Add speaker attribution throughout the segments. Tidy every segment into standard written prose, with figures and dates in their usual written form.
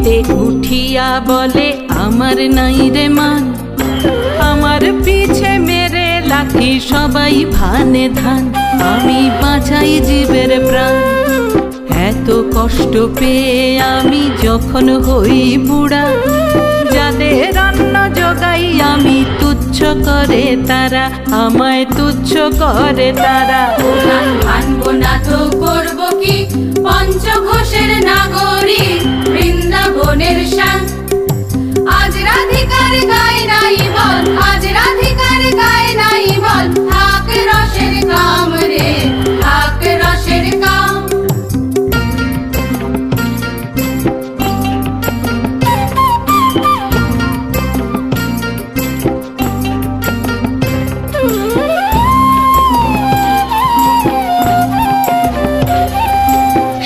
Speaker 1: গড়েতে উঠিয়া বলে আমার নাই রে মান, আমার পিছে মেরে লাঠি সবাই ভানে ধান, আমি বাঁচাই জীবের প্রাণ। এত কষ্ট পেয়ে আমি যখন হই বুড়া, যাদের অন্ন যোগাই আমি তুচ্ছ করে তারা, আমায় তুচ্ছ করে তারা।
Speaker 2: উঠান ভাঙবো না তো করবো কি, পঞ্চঘোষের নাগরী বৃন্দাবনের শান। আজ রাধিকার গায় নাই বল, আজ রাধিকার গায় নাই বল, থাক রসের কাম রে, থাক রসের কাম।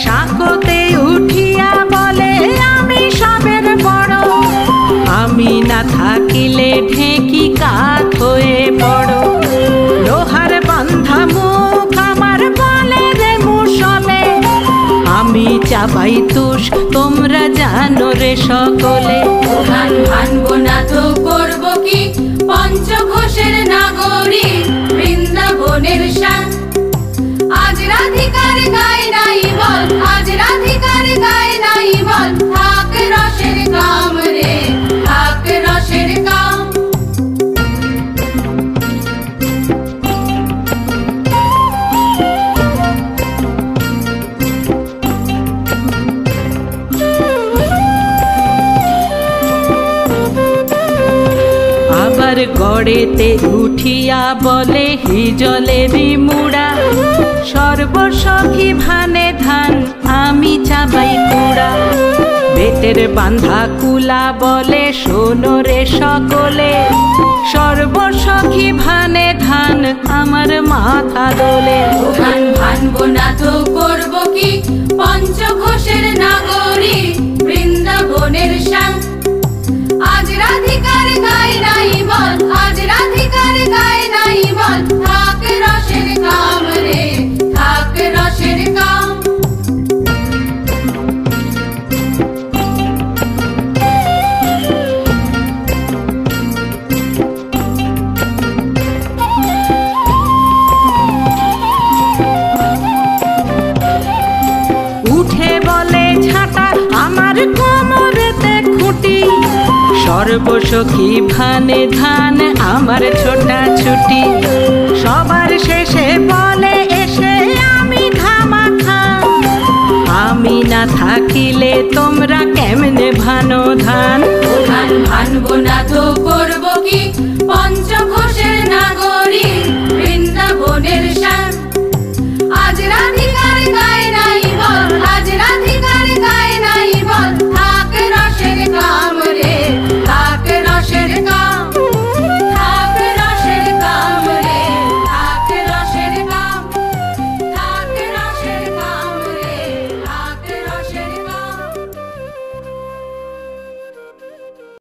Speaker 1: শাকতে উঠিয়া বলে আমি সবের বড়, আমি না থাকিলে ঢেকি কাঠ হয়ে পড়ো। লোহার বান্ধা মুখ আমার বলে রে মুষলে, আমি চাবাই তুষ তোমরা জানো রে সকলে।
Speaker 2: উঠান ভাঙবো না তো করবো কি, পঞ্চঘোষের নাগরী বৃন্দাবনের শান। আজ রাধিকার গায় নাই বল, আজ রাধিকার গায় নাই বল, থাক রসের কাম রে, থাক রসের কাম।
Speaker 1: আবার গড়েতে উঠিয়া বলে হিজলেরই মুড়া, সর্বসখী ভানে ধান আমি চাবাই কুড়া। বেতের বান্ধা কুলা বলে শোনো রে সকলে, সর্বসখী ভানে ধান আমার মাথা দোলে।
Speaker 2: উঠান ভাঙবো না তো করবো কি, পঞ্চঘোষের নাগরী বৃন্দাবনের শান। আজ রাধিকার গায় নাই বল, আজ রাধিকার গায় নাই বল, থাক রসের কাম রে, থাক রসের কাম।
Speaker 1: উঠে বলে ঝাঁটা আমার কোমরেতে খুঁটি, সর্বসখী ভানে ধান আমার ছোটা ছুটি। সবার শেষে বলে এসে আমি ধামা খা, আমি না থাকিলে তোমরা কেমনে ভানো ধান।
Speaker 2: উঠান ভাঙবো না তো